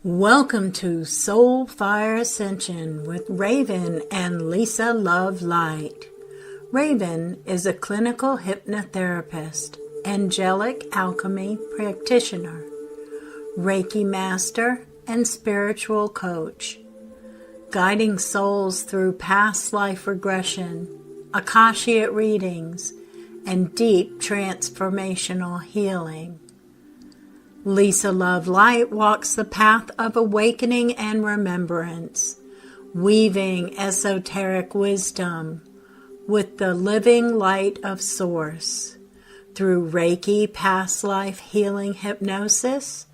Welcome to Soul Fire Ascension with Raven and Lisa Love Light. Raven is a clinical hypnotherapist, angelic alchemy practitioner, Reiki master, and spiritual coach, guiding souls through past life regression, Akashic readings, and deep transformational healing. Lisa Love Light walks the path of awakening and remembrance, weaving esoteric wisdom with the living light of Source through Reiki past life healing hypnosis,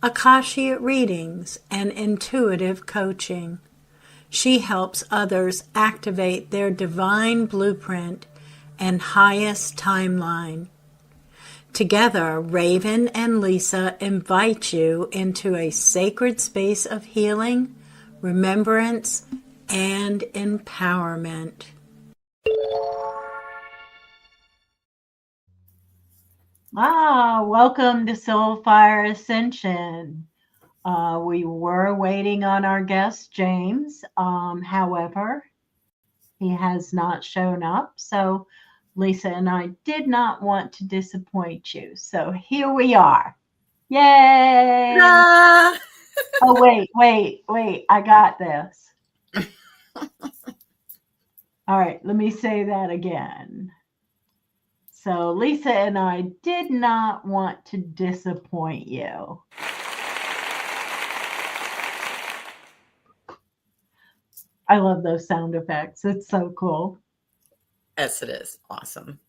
Akashic readings, and intuitive coaching. She helps others activate their divine blueprint and highest timeline. Together, Raven and Lisa invite you into a sacred space of healing, remembrance, and empowerment. Welcome to Soul Fire Ascension. We were waiting on our guest, James. However, he has not shown up. So Lisa and I did not want to disappoint you. So here we are. Yay! Ah! Oh, wait. I got this. All right, let me say that again. So Lisa and I did not want to disappoint you. I love those sound effects. It's so cool. Yes, it is. Awesome.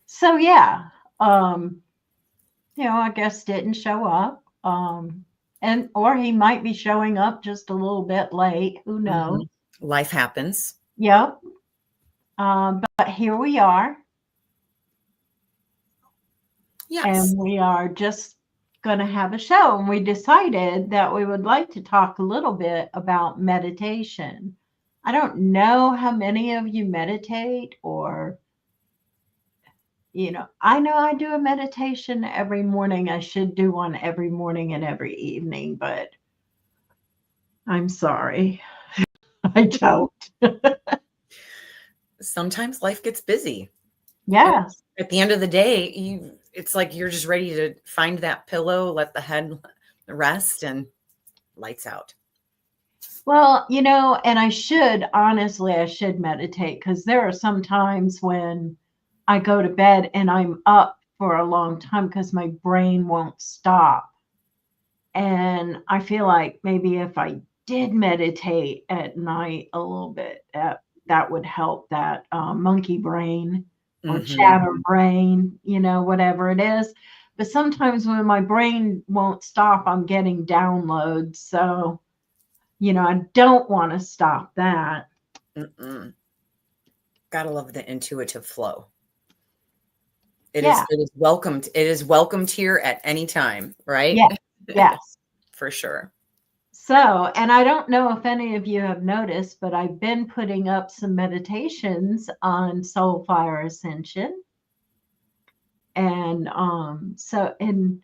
So yeah, I guess didn't show up. Or he might be showing up just a little bit late. Who knows? Life happens. Yep. But here we are. Yes. And we are just going to have a show. And we decided that we would like to talk a little bit about meditation. I don't know how many of you meditate or, I know I do a meditation every morning. I should do one every morning and every evening, but I'm sorry. I don't. Sometimes life gets busy. Yes. At the end of the day, it's like you're just ready to find that pillow, let the head rest, and lights out. Well, and I should meditate, because there are some times when I go to bed and I'm up for a long time because my brain won't stop. And I feel like maybe if I did meditate at night a little bit, that would help that monkey brain or chatter brain, whatever it is. But sometimes when my brain won't stop, I'm getting downloads. So, I don't want to stop that. Gotta love the intuitive flow. It is welcomed. It is welcomed here at any time, right? Yes. For sure. So, and I don't know if any of you have noticed, but I've been putting up some meditations on Soul Fire Ascension. And and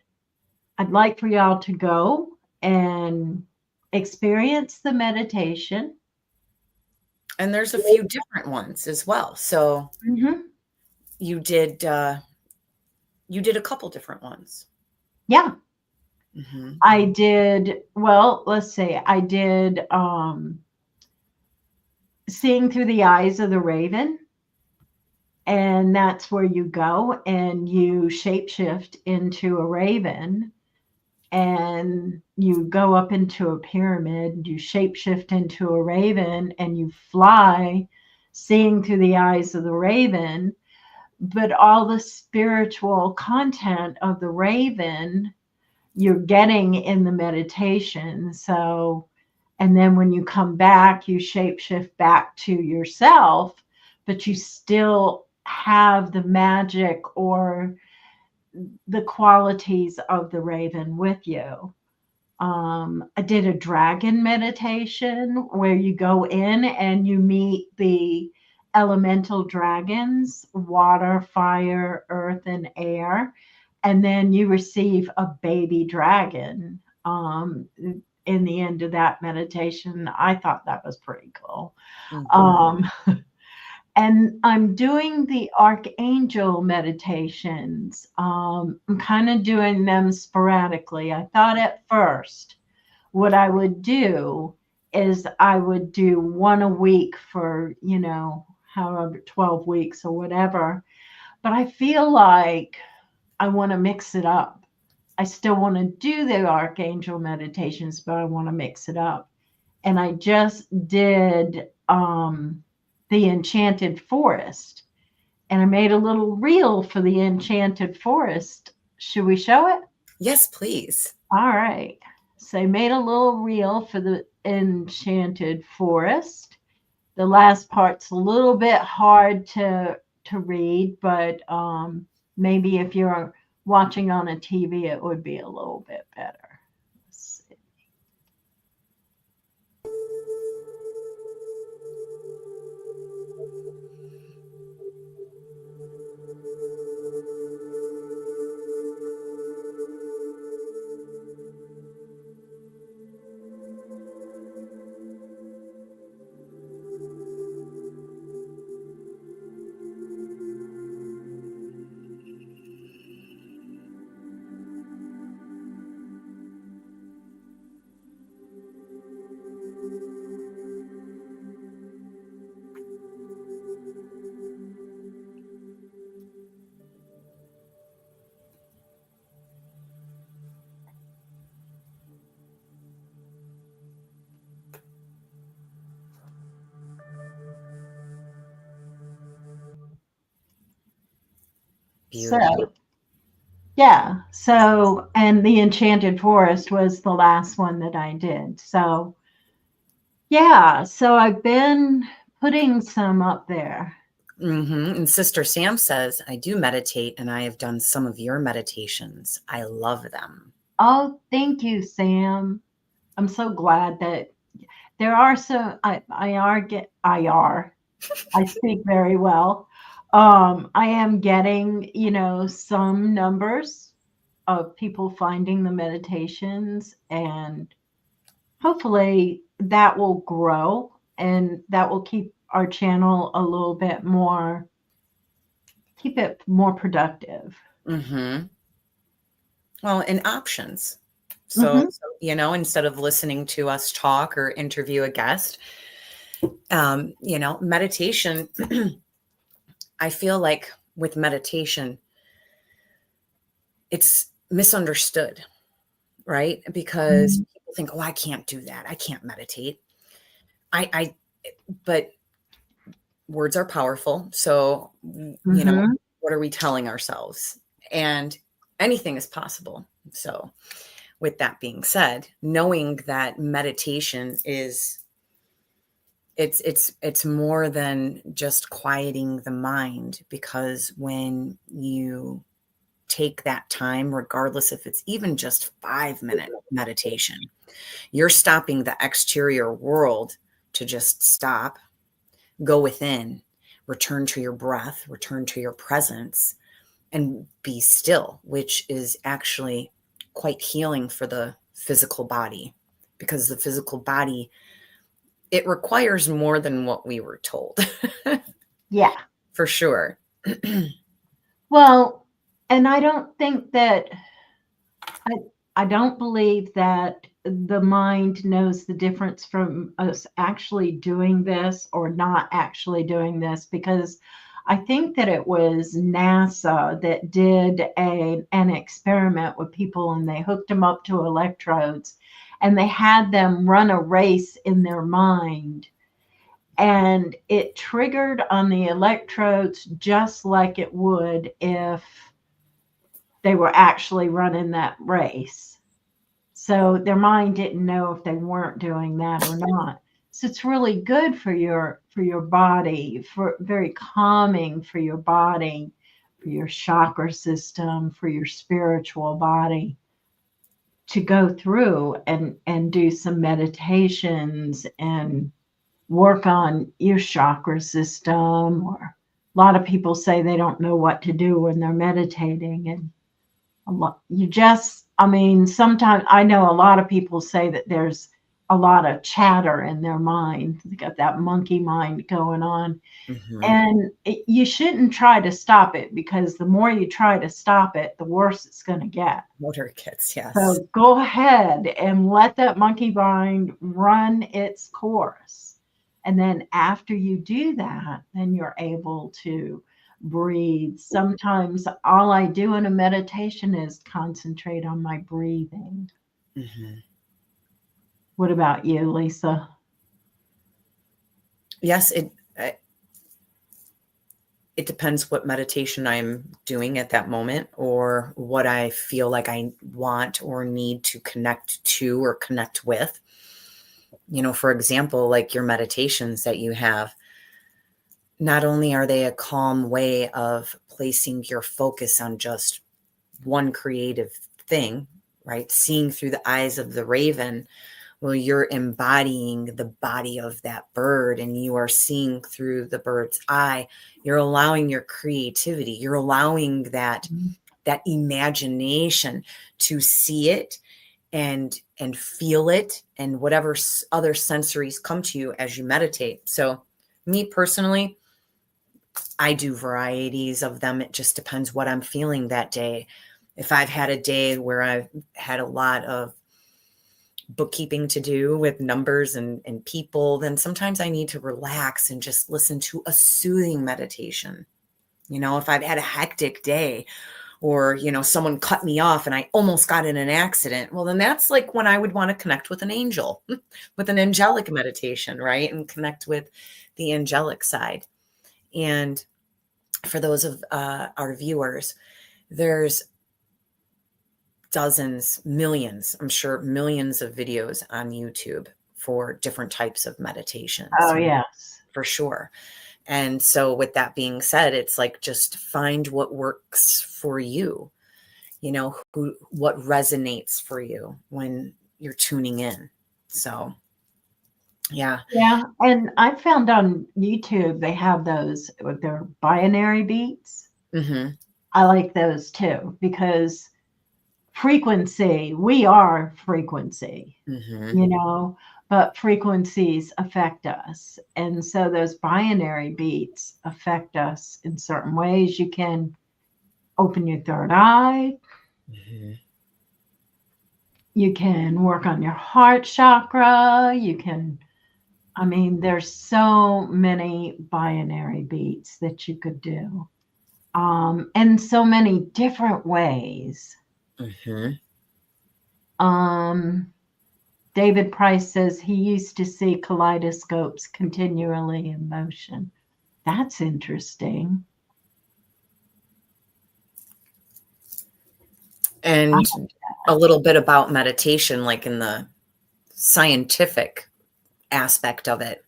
I'd like for y'all to go and experience the meditation. And there's a few different ones as well. So you did a couple different ones. Yeah. I did, well, let's say I did Seeing Through the Eyes of the Raven. And that's where you go and you shapeshift into a raven, and you go up into a pyramid, you shapeshift into a raven, and you fly, seeing through the eyes of the raven. But all the spiritual content of the raven you're getting in the meditation. So, and then when you come back, you shapeshift back to yourself, but you still have the magic or the qualities of the raven with you. I did a dragon meditation where you go in and you meet the elemental dragons, water, fire, earth, and air. And then you receive a baby dragon. in the end of that meditation. I thought that was pretty cool. Mm-hmm. And I'm doing the archangel meditations. I'm kind of doing them sporadically. I thought at first what I would do is I would do one a week for, however, 12 weeks or whatever. But I feel like I want to mix it up. I still want to do the archangel meditations, but I want to mix it up. And I just did the Enchanted Forest, and I made a little reel for the Enchanted Forest. Should we show it? Yes, please. All right. So I made a little reel for the Enchanted Forest. The last part's a little bit hard to read, but maybe if you're watching on a TV, it would be a little bit better. Let's see. Beautiful. So, yeah. So, and the Enchanted Forest was the last one that I did. So, yeah. So I've been putting some up there. Mm-hmm. And Sister Sam says, I do meditate and I have done some of your meditations. I love them. Oh, thank you, Sam. I'm so glad that there are some. I speak very well. I am getting, some numbers of people finding the meditations, and hopefully that will grow and that will keep our channel a little bit more, keep it more productive. Mm-hmm. Well, and options. Mm-hmm. So, instead of listening to us talk or interview a guest, meditation, I feel like with meditation, it's misunderstood, right? Because people think, oh, I can't do that. I can't meditate. But words are powerful. So, what are we telling ourselves? And anything is possible. So, with that being said, knowing that meditation is it's more than just quieting the mind, because when you take that time, regardless if it's even just 5-minute meditation, you're stopping the exterior world to just stop, go within, return to your breath, return to your presence, and be still, which is actually quite healing for the physical body, because the physical body, it requires more than what we were told. Yeah. For sure. Well, and I don't think that, I don't believe that the mind knows the difference from us actually doing this or not actually doing this, because I think that it was NASA that did an experiment with people, and they hooked them up to electrodes and they had them run a race in their mind, and it triggered on the electrodes just like it would if they were actually running that race. So their mind didn't know if they weren't doing that or not. So it's really good for your body, for very calming for your body, for your chakra system, for your spiritual body, to go through and do some meditations and work on your chakra system. Or a lot of people say they don't know what to do when they're meditating, and you just I mean, sometimes I know a lot of people say that there's a lot of chatter in their mind. They got that monkey mind going on. Mm-hmm. And you shouldn't try to stop it, because the more you try to stop it, the worse it's going to get. Motor kits, yes. So go ahead and let that monkey mind run its course. And then after you do that, then you're able to breathe. Sometimes all I do in a meditation is concentrate on my breathing. Mm-hmm. What about you, Lisa? Yes, it depends what meditation I'm doing at that moment, or what I feel like I want or need to connect to or connect with. For example, like your meditations that you have, not only are they a calm way of placing your focus on just one creative thing, right? Seeing through the eyes of the raven. Well, you're embodying the body of that bird, and you are seeing through the bird's eye. You're allowing your creativity. You're allowing that imagination to see it and feel it, and whatever other sensories come to you as you meditate. So me personally, I do varieties of them. It just depends what I'm feeling that day. If I've had a day where I've had a lot of bookkeeping to do with numbers and people, then sometimes I need to relax and just listen to a soothing meditation. If I've had a hectic day, or, someone cut me off and I almost got in an accident, well, then that's like when I would want to connect with an angel, with an angelic meditation, right? And connect with the angelic side. And for those of our viewers, there's dozens, millions, I'm sure millions of videos on YouTube for different types of meditations, Oh, yes. for sure. And so with that being said, it's like, just find what works for you, what resonates for you when you're tuning in. So, yeah. Yeah. And I found on YouTube they have those with their binary beats. Mm-hmm. I like those too, because frequency, we are frequency, Mm-hmm. you know, but frequencies affect us. And so those binary beats affect us in certain ways. You can open your third eye, Mm-hmm. you can work on your heart chakra, you can, I mean, there's so many binary beats that you could do, in so many different ways. Mm-hmm. Um, David Price says he used to see kaleidoscopes continually in motion. That's interesting. And a little bit about meditation, like in the scientific aspect of it.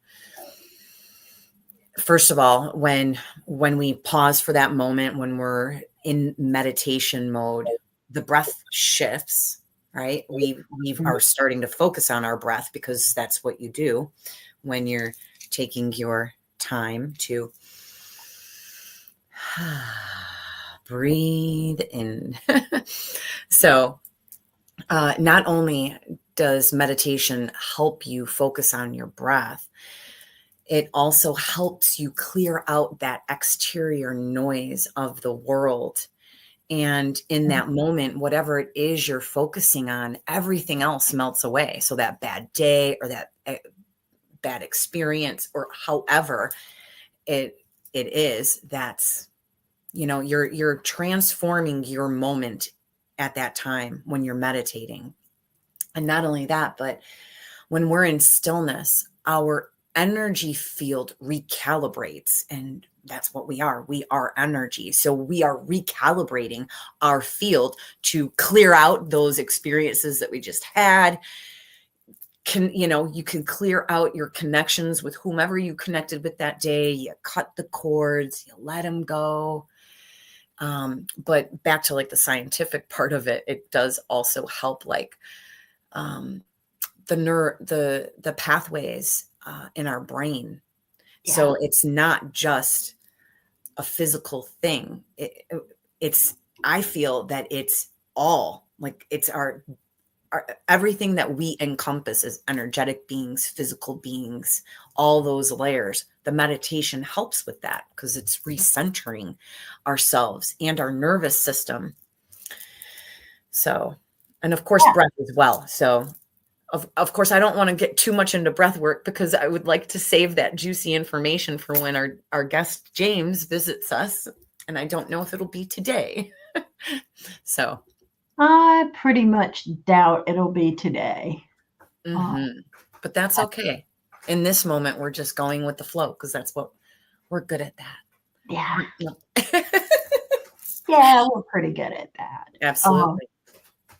First of all, when we pause for that moment, when we're in meditation mode, the breath shifts, right? We are starting to focus on our breath, because that's what you do when you're taking your time to breathe in. So not only does meditation help you focus on your breath, it also helps you clear out that exterior noise of the world. And in that moment, whatever it is you're focusing on, everything else melts away. So that bad day, or that bad experience, or however it is, that's, you're transforming your moment at that time when you're meditating. And not only that, but when we're in stillness, our energy field recalibrates, and that's what we are. We are energy. So we are recalibrating our field to clear out those experiences that we just had. You can clear out your connections with whomever you connected with that day. You cut the cords, you let them go. But back to like the scientific part of it, it does also help, like, the pathways in our brain. Yeah. So it's not just a physical thing. I feel that it's all Like it's our everything that we encompass as energetic beings, physical beings, all those layers. The meditation helps with that because it's recentering ourselves and our nervous system. So, and of course, breath as well. So, of course, I don't want to get too much into breath work because I would like to save that juicy information for when our guest James visits us. And I don't know if it'll be today. So I pretty much doubt it'll be today. But that's okay. In this moment, we're just going with the flow because that's what we're good at that. Yeah. Yeah, we're pretty good at that. Absolutely.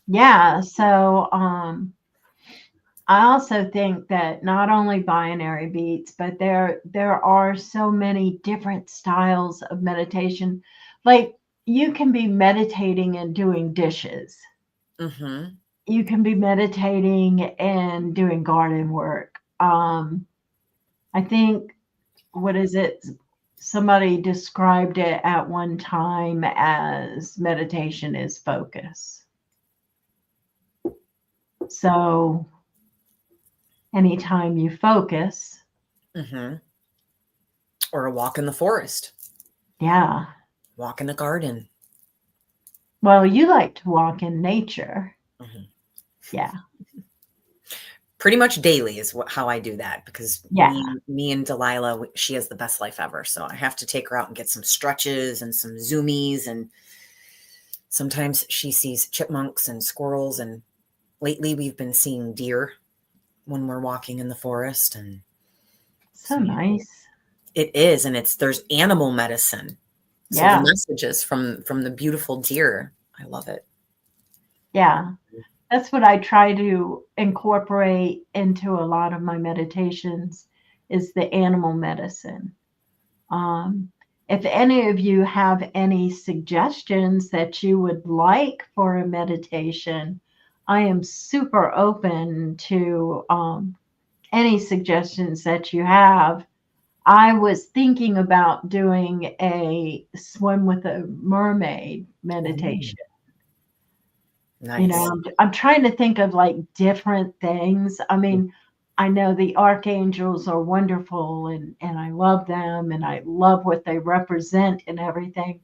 Yeah. So I also think that not only binary beats, but there are so many different styles of meditation. Like you can be meditating and doing dishes. You can be meditating and doing garden work. I think, what is it? Somebody described it at one time as meditation is focus. So anytime you focus. Or a walk in the forest. Yeah. Walk in the garden. Well, you like to walk in nature. Yeah. Pretty much daily is how I do that because me and Delilah, she has the best life ever. So I have to take her out and get some stretches and some zoomies. And sometimes she sees chipmunks and squirrels. And lately we've been seeing deer when we're walking in the forest. And so nice. It is. And there's animal medicine. So the messages from the beautiful deer, I love it. Yeah. That's what I try to incorporate into a lot of my meditations is the animal medicine. If any of you have any suggestions that you would like for a meditation, I am super open to any suggestions that you have. I was thinking about doing a swim with a mermaid meditation. Nice. You know, I'm trying to think of like different things. I mean, I know the archangels are wonderful and I love them and I love what they represent and everything.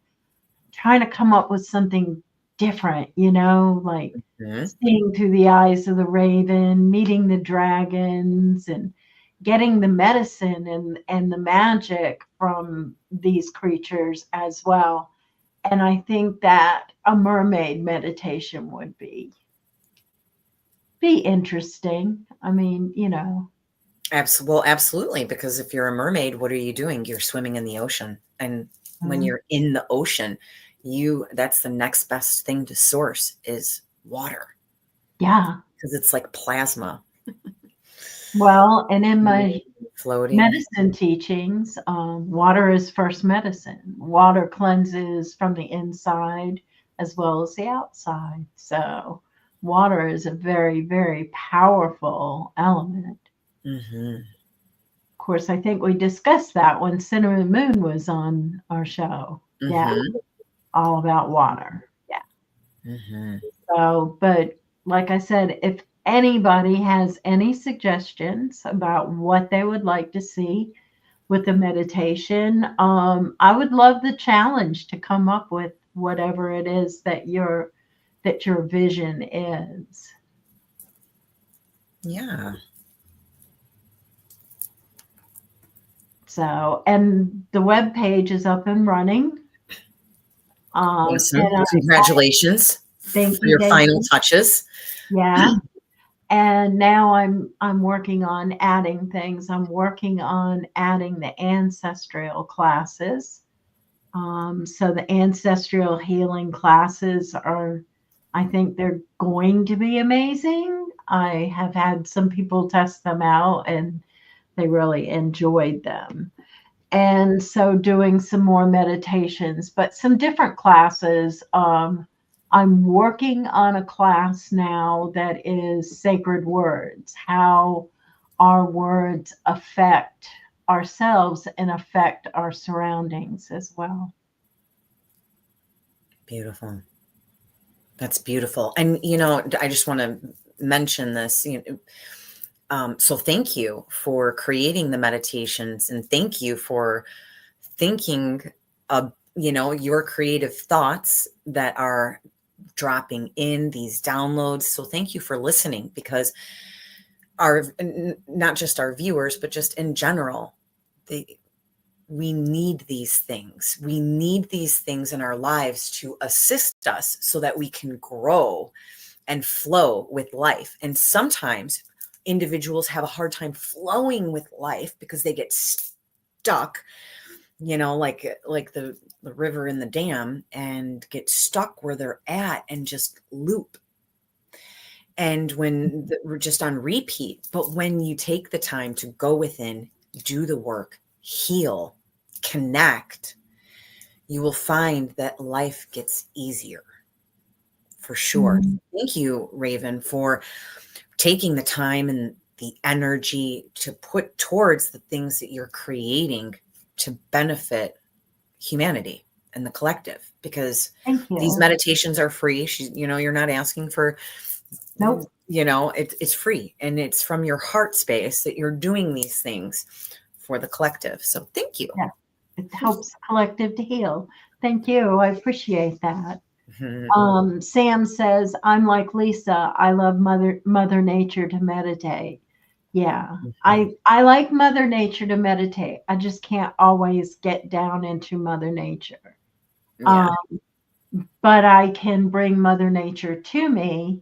Trying to come up with something different, you know, like seeing through the eyes of the raven, meeting the dragons and getting the medicine and the magic from these creatures as well. And I think that a mermaid meditation would be interesting. I mean, you know. Absolutely. Because if you're a mermaid, what are you doing? You're swimming in the ocean. And when you're in the ocean, that's the next best thing to source is water. Yeah. Because it's like plasma. Well, and in my floating medicine teachings, water is first medicine. Water cleanses from the inside as well as the outside. So water is a very, very powerful element. Of course, I think we discussed that when Cinnamon Moon was on our show. Yeah. All about water. Yeah. So, but like I said, if anybody has any suggestions about what they would like to see with the meditation, I would love the challenge to come up with whatever it is that your vision is. Yeah. So, and the web page is up and running. Awesome. Congratulations for your final touches. Yeah. And now I'm working on adding things. I'm working on adding the ancestral classes. So the ancestral healing classes I think they're going to be amazing. I have had some people test them out and they really enjoyed them. And so doing some more meditations, but some different classes. I'm working on a class now that is sacred words, how our words affect ourselves and affect our surroundings as well. Beautiful. That's beautiful. And, I just want to mention this, so thank you for creating the meditations, and thank you for thinking of, your creative thoughts that are dropping in these downloads. So thank you for listening, because not just our viewers, but just in general, we need these things. We need these things in our lives to assist us so that we can grow and flow with life. And sometimes individuals have a hard time flowing with life because they get stuck, like the river in the dam, and get stuck where they're at and just loop. And when we're just on repeat. But when you take the time to go within, do the work, heal, connect, you will find that life gets easier, for sure. Mhm. Thank you, Raven, for taking the time and the energy to put towards the things that you're creating to benefit humanity and the collective, because Thank these you. meditations are free. You're not asking for, Nope. it's free, and it's from your heart space that you're doing these things for the collective. So thank you. Yeah. It helps the collective to heal. Thank you. I appreciate that. Sam says, I'm like Lisa. I love Mother Nature to meditate. Yeah. I like Mother Nature to meditate. I just can't always get down into Mother Nature. Yeah. But I can bring Mother Nature to me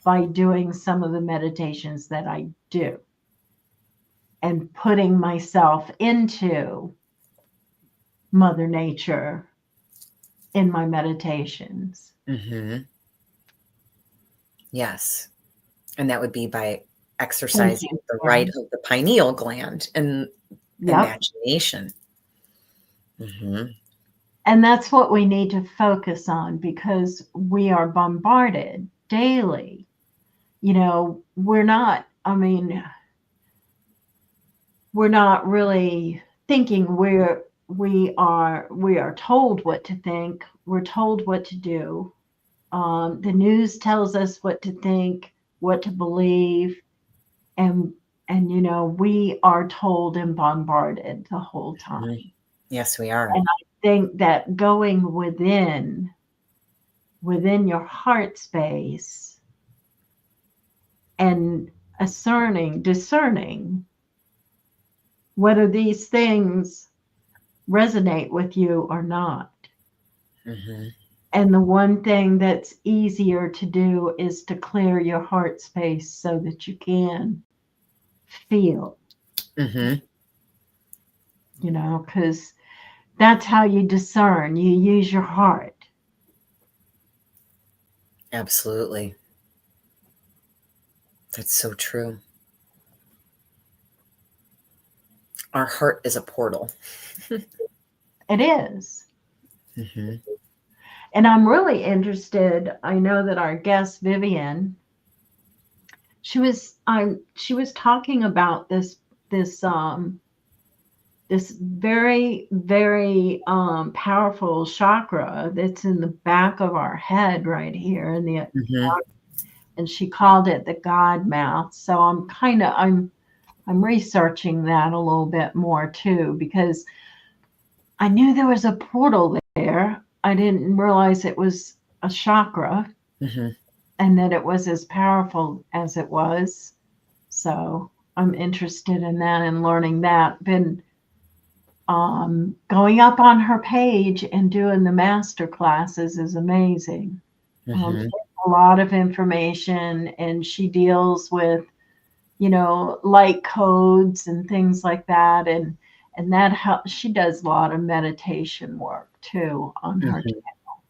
by doing some of the meditations that I do and putting myself into Mother Nature in my meditations. Yes. And that would be by exercising the Yeah. right of the pineal gland and imagination. And that's what we need to focus on, because we are bombarded daily. We're not really thinking. We are told what to think. We're told what to do. The news tells us what to think, what to believe, and we are told and bombarded the whole time. Yes, we are. And I think that going within your heart space and discerning whether these things resonate with you or not. And the one thing that's easier to do is to clear your heart space so that you can feel, because that's how you discern. You use your heart. Absolutely. That's so true. Our heart is a portal. It is. And I'm really interested. I know that our guest Vivian, she was talking about this very, very powerful chakra that's in the back of our head right here in the and she called it the God mouth. So I'm researching that a little bit more too, because I knew there was a portal there. I didn't realize it was a chakra and that it was as powerful as it was. So I'm interested in that and learning that. Been going up on her page and doing the master classes is amazing. A lot of information, and she deals with, light codes and things like that. And that helps. She does a lot of meditation work too on her channel.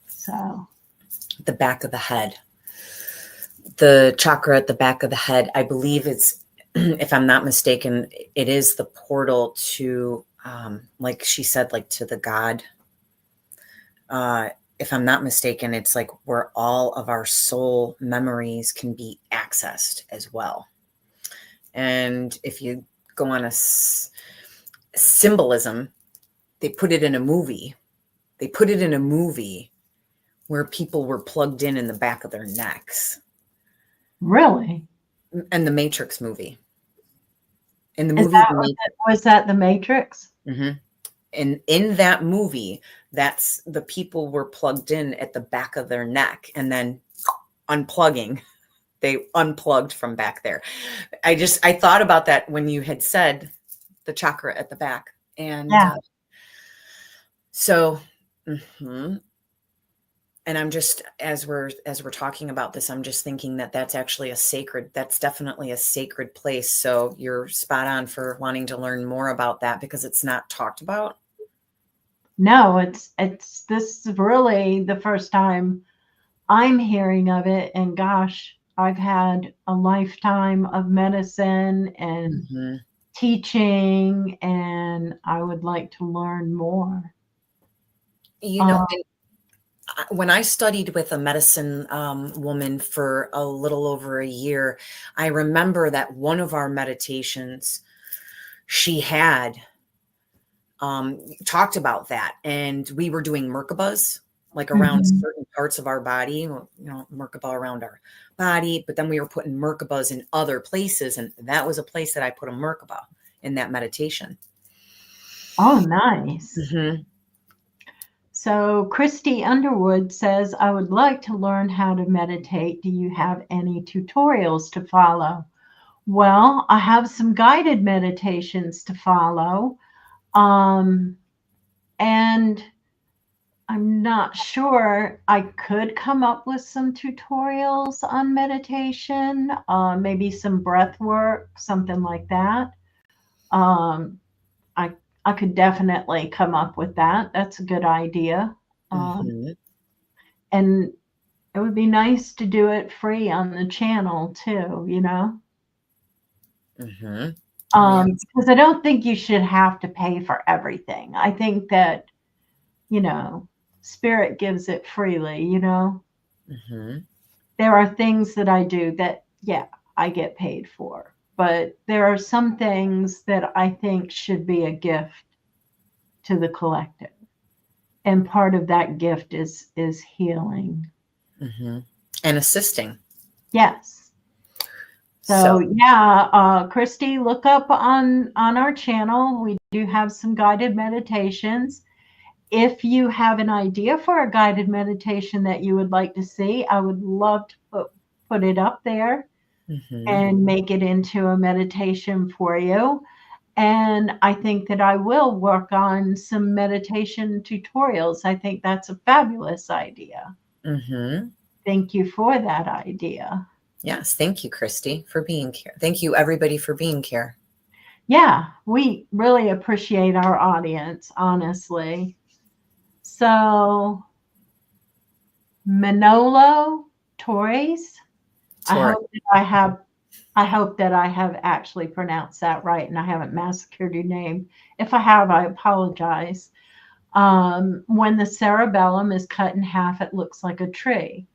So the back of the head, the chakra at the back of the head, I believe it's, if I'm not mistaken, it is the portal to, like she said, like to the God. If I'm not mistaken, it's like where all of our soul memories can be accessed as well. And if you go on a symbolism, they put it in a movie. where people were plugged in the back of their necks. Really? And the Matrix movie. In the Is movie, was that The Matrix? Mm-hmm. And in that movie, that's the people were plugged in at the back of their neck, and then unplugging, they unplugged from back there. I thought about that when you had said the chakra at the back. And Yeah. so, and I'm just, as we're talking about this, I'm just thinking that that's definitely a sacred place. So you're spot on for wanting to learn more about that, because it's not talked about. No, this is really the first time I'm hearing of it. And gosh, I've had a lifetime of medicine and teaching, and I would like to learn more. When I studied with a medicine woman for a little over a year, I remember that one of our meditations, she had talked about that, and we were doing Merkabas, like around certain parts of our body, Merkaba around our body, but then we were putting Merkabas in other places, and that was a place that I put a Merkaba in that meditation. Oh, nice. So Christy Underwood says, I would like to learn how to meditate. Do you have any tutorials to follow? Well, I have some guided meditations to follow. And I'm not sure. I could come up with some tutorials on meditation, maybe some breath work, something like that. I could definitely come up with that. That's a good idea. And it would be nice to do it free on the channel too, because I don't think you should have to pay for everything. I think that, spirit gives it freely, There are things that I do that, yeah, I get paid for, but there are some things that I think should be a gift to the collective. And part of that gift is healing. And assisting. Yes. So yeah, Christy, look up on our channel. We do have some guided meditations. If you have an idea for a guided meditation that you would like to see, I would love to put it up there and make it into a meditation for you. And I think that I will work on some meditation tutorials. I think that's a fabulous idea. Thank you for that idea. Yes. Thank you, Christy, for being here. Thank you, everybody, for being here. Yeah, we really appreciate our audience, honestly. So, Manolo Torres, I hope that I have actually pronounced that right and I haven't massacred your name. If I have, I apologize. When the cerebellum is cut in half, it looks like a tree.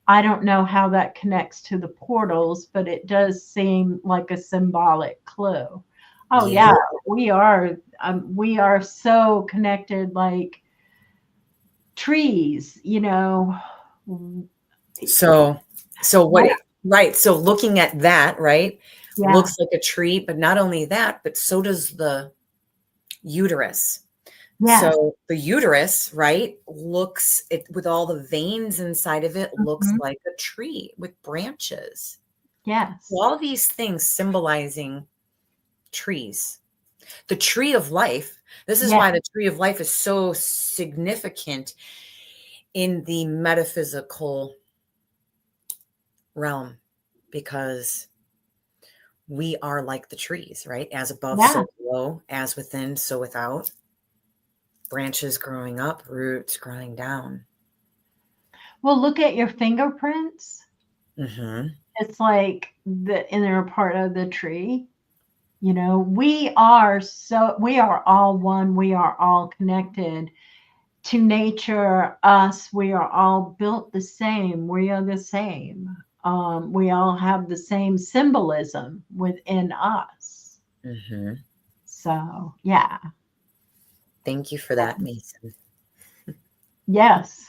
I don't know how that connects to the portals, but it does seem like a symbolic clue. Oh yeah, we are so connected, like trees, So what? Right. So looking at that, right, looks like a tree, but not only that, but so does the uterus. So the uterus, right, looks with all the veins inside of it, looks like a tree with branches. Yes. All these things symbolizing trees. The tree of life. This is why the tree of life is so significant in the metaphysical realm, because we are like the trees, right? As above, so below, as within, so without. Branches growing up, roots growing down. Well, look at your fingerprints. It's like the inner part of the tree. We are all one. We are all connected to nature, us. We are all built the same. We are the same. We all have the same symbolism within us. So, yeah. Thank you for that, Mason. Yes.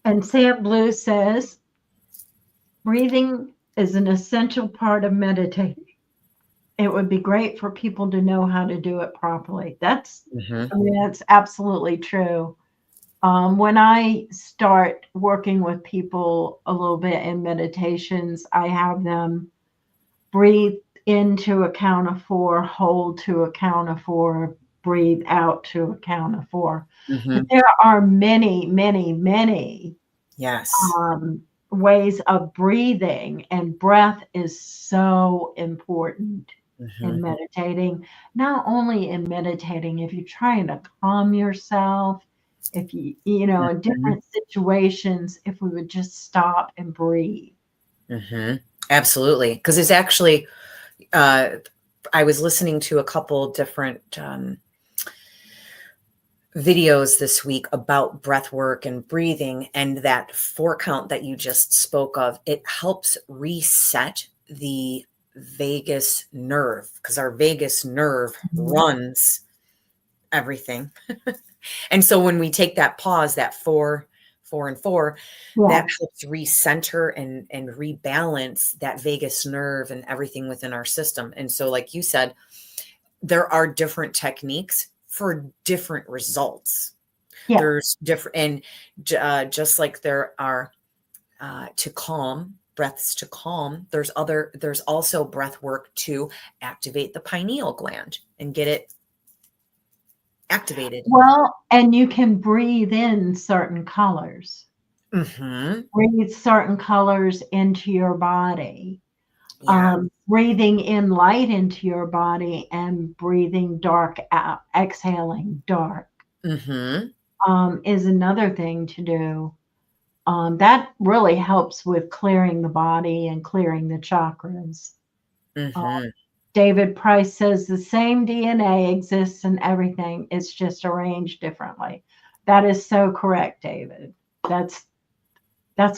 And Sam Blue says, breathing is an essential part of meditating. It would be great for people to know how to do it properly. That's absolutely true. When I start working with people a little bit in meditations, I have them breathe into a count of 4, hold to a count of 4, breathe out to a count of 4. But there are many, many, many Yes. Ways of breathing, and breath is so important in meditating. Not only in meditating, if you're trying to calm yourself, if you know, in different situations, if we would just stop and breathe. Absolutely. Because it's actually, I was listening to a couple different videos this week about breath work and breathing, and that 4 count that you just spoke of, it helps reset the vagus nerve, because our vagus nerve runs everything. And so when we take that pause, that 4, 4, and 4, that helps recenter and rebalance that vagus nerve and everything within our system. And so, like you said, there are different techniques for different results. There's different, and just like there are to calm, breaths to calm, there's also breath work to activate the pineal gland and get it activated. Well, and you can breathe in certain colors. Breathe certain colors into your body. Breathing in light into your body and breathing dark out, exhaling dark is another thing to do. That really helps with clearing the body and clearing the chakras. David Price says the same DNA exists in everything. It's just arranged differently. That is so correct, David. That's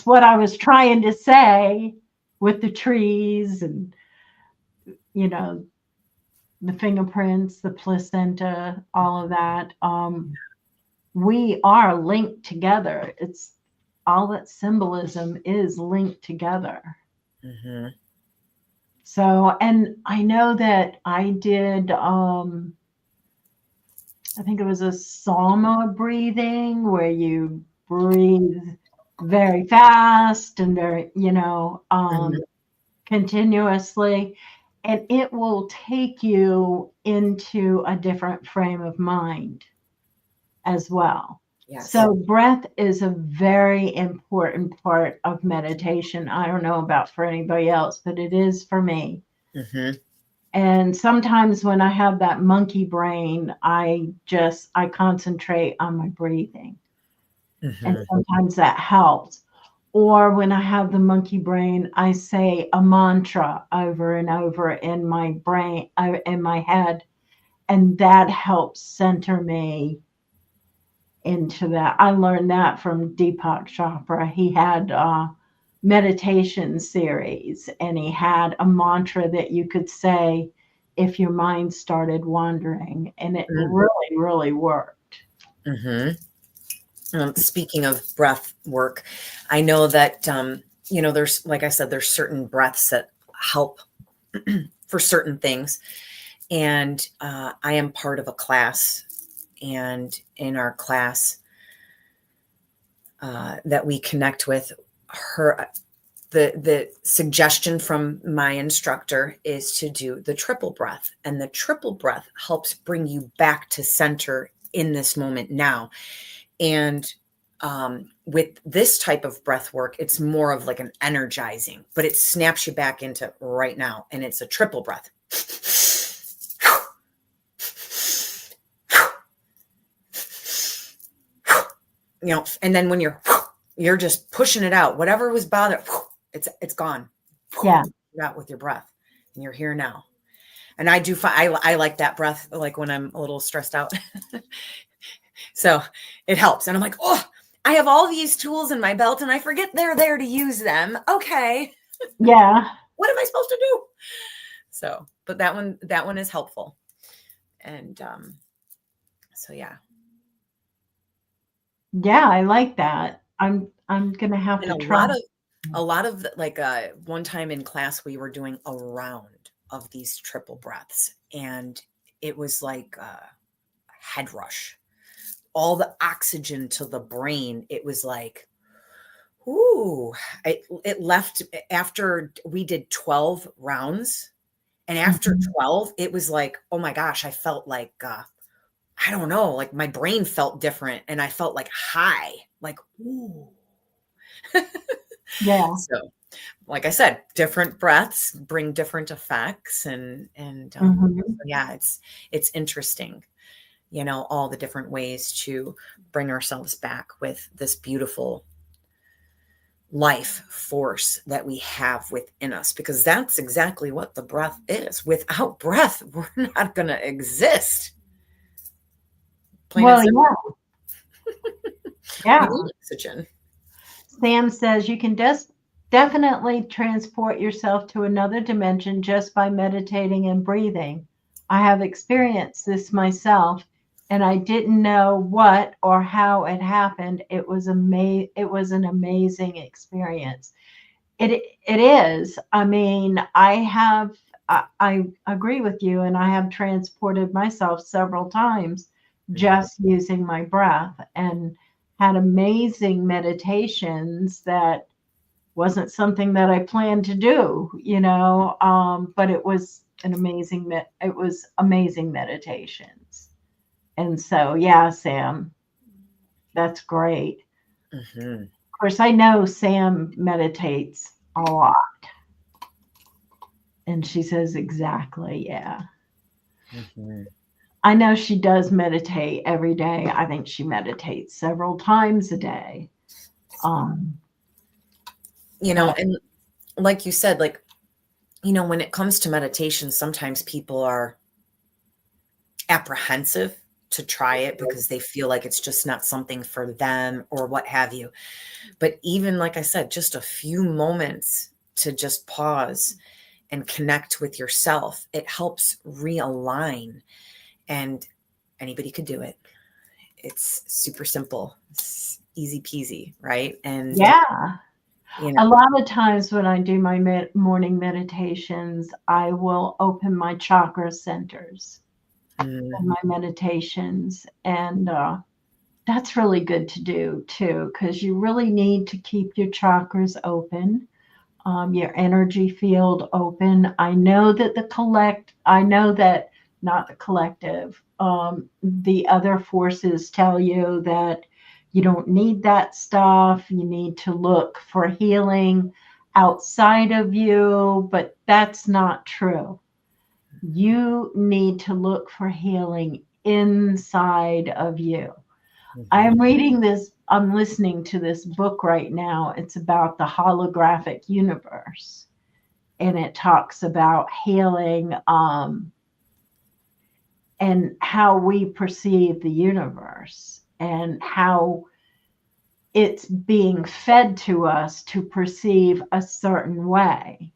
what I was trying to say with the trees and, you know, the fingerprints, the placenta, all of that. We are linked together. It's all that symbolism is linked together. So, and I know that I did, I think it was a Sama breathing where you breathe very fast and very, continuously, and it will take you into a different frame of mind as well. So breath is a very important part of meditation. I don't know about for anybody else, but it is for me. And sometimes when I have that monkey brain, I concentrate on my breathing. And sometimes that helps. Or when I have the monkey brain, I say a mantra over and over in my brain, in my head, and that helps center me into that. I learned that from Deepak Chopra. He had a meditation series, and he had a mantra that you could say if your mind started wandering, and it really, really worked. Speaking of breath work, I know that, there's, like I said, there's certain breaths that help for certain things. And I am part of a class, and in our class that we connect with, the suggestion from my instructor is to do the triple breath. And the triple breath helps bring you back to center in this moment now. And with this type of breath work, it's more of like an energizing, but it snaps you back into right now. And it's a triple breath. And then when you're just pushing it out, whatever was bothering, it's gone. Out with your breath, and you're here now. And I do find I like that breath, like when I'm a little stressed out. So it helps. And I'm like, oh, I have all these tools in my belt and I forget they're there to use them. Okay. Yeah. What am I supposed to do? So, but that one is helpful. And so, yeah. Yeah, I like that. I'm gonna have And to try. a lot of like one time in class we were doing a round of these triple breaths, and it was like a head rush. All the oxygen to the brain. It was like, ooh, it left after we did 12 rounds. And after Mhm. 12, it was like, oh my gosh, I felt like, I don't know, like my brain felt different and I felt like high, like, ooh. Yeah. So, like I said, different breaths bring different effects. Mhm. Yeah, it's interesting, you know, all the different ways to bring ourselves back with this beautiful life force that we have within us, because that's exactly what the breath is. Without breath, we're not going to exist. Plain and Well, simple. yeah, We yeah. need oxygen. Sam says you can just definitely transport yourself to another dimension just by meditating and breathing. I have experienced this myself, and I didn't know what or how it happened. It was an amazing experience. It is. I mean, I agree with you, and I have transported myself several times Mhm. just using my breath and had amazing meditations that wasn't something that I planned to do, but it was it was amazing meditations. And so, yeah, Sam, that's great. Mhm. Of course, I know Sam meditates a lot. And she says, exactly. Yeah. Mhm. I know she does meditate every day. I think she meditates several times a day. Um, You know, but and like you said, like, you know, when it comes to meditation, sometimes people are apprehensive to try it because they feel like it's just not something for them or what have you. But even like I said, just a few moments to just pause and connect with yourself, it helps realign, and anybody could do it. It's super simple. It's easy peasy, right? And yeah, you know, a lot of times when I do my morning meditations, I will open my chakra centers mm, in my meditations. And that's really good to do too, because you really need to keep your chakras open, your energy field open. I know that not the collective, the other forces tell you that you don't need that stuff. You need to look for healing outside of you, but that's not true. You need to look for healing inside of you. mhm, I'm listening to this book right now. It's about the holographic universe, and it talks about healing, and how we perceive the universe and how it's being fed to us to perceive a certain way.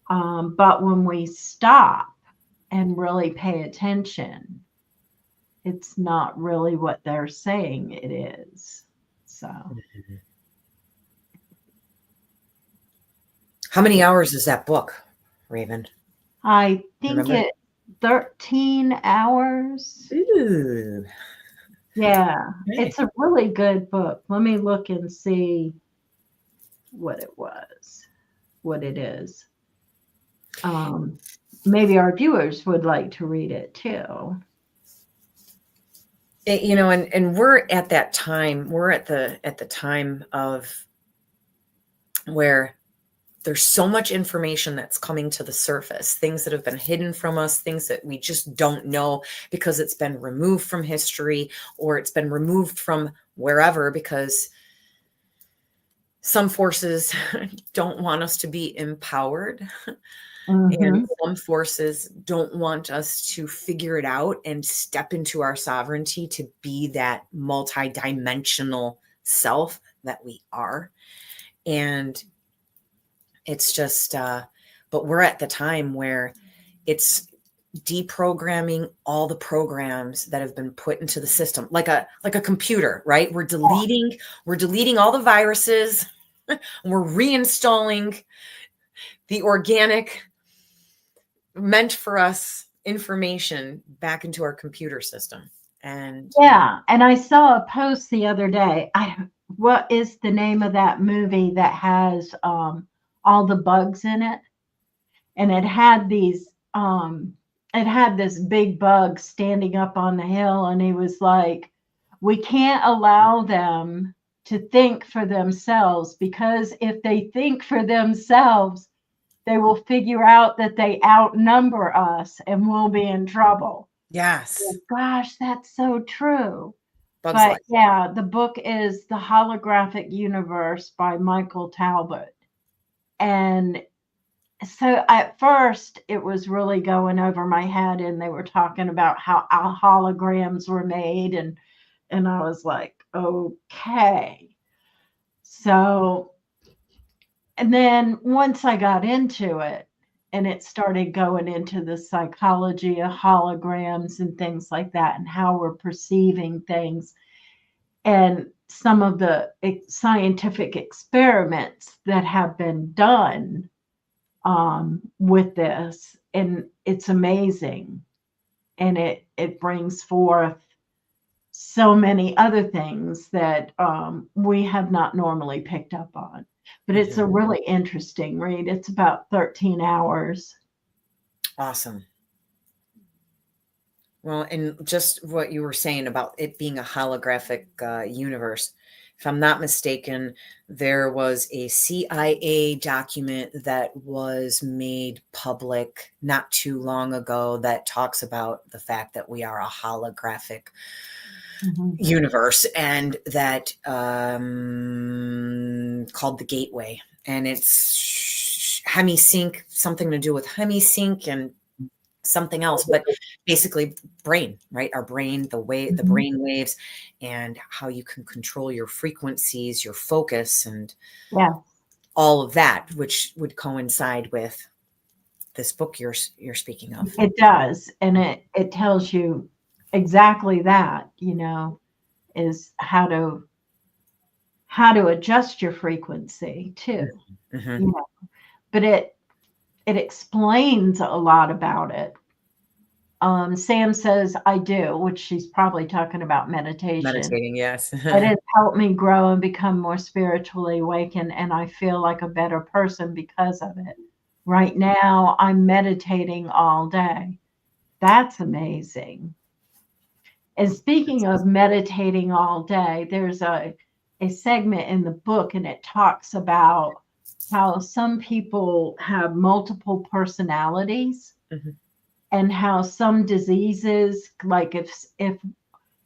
But when we stop and really pay attention, it's not really what they're saying it is. So mhm. How many hours is that book, Raven? I think Remember? it 13 hours. Ooh. Yeah, Okay. it's a really good book. Let me look and see what what it is. Um, Maybe our viewers would like to read it too. You know, and we're at that time. We're at the time of where there's so much information that's coming to the surface, things that have been hidden from us, things that we just don't know because it's been removed from history or it's been removed from wherever, because some forces don't want us to be empowered, and Hmm. some forces don't want us to figure it out and step into our sovereignty to be that multi-dimensional self that we are. And it's just but we're at the time where it's deprogramming all the programs that have been put into the system, like a computer, right? We're deleting all the viruses. We're reinstalling the organic, meant for us information back into our computer system. And yeah, and I saw a post the other day. What is the name of that movie that has all the bugs in it? And it had this big bug standing up on the hill, and he was like, we can't allow them to think for themselves, because if they think for themselves, they will figure out that they outnumber us and we'll be in trouble. yes, Gosh, that's so true. Bugs But Life. yeah, the book is The Holographic Universe by Michael Talbot. And so at first it was really going over my head, and they were talking about how holograms were made, and I was like, okay. So, and then once I got into it and it started going into the psychology of holograms and things like that, and how we're perceiving things, and some of the scientific experiments that have been done with this, and it's amazing, and it brings forth so many other things that we have not normally picked up on. But it's a really interesting read. It's about 13 hours. Awesome. Well, and just what you were saying about it being a holographic universe, if I'm not mistaken, there was a CIA document that was made public not too long ago that talks about the fact that we are a holographic universe, and that called the Gateway. And it's hemisync, something to do with hemisync and something else, but basically brain, right? Our brain, the brain waves, and how you can control your frequencies, your focus, and all of that, which would coincide with this book you're speaking of. It does, and it tells you exactly that, is how to adjust your frequency too. But it explains a lot about it. Sam says I do, which she's probably talking about meditation. Meditating, yes. It has helped me grow and become more spiritually awakened, and I feel like a better person because of it. Right now, I'm meditating all day. That's amazing. And speaking of meditating all day, there's a segment in the book, and it talks about how some people have multiple personalities, and how some diseases, like if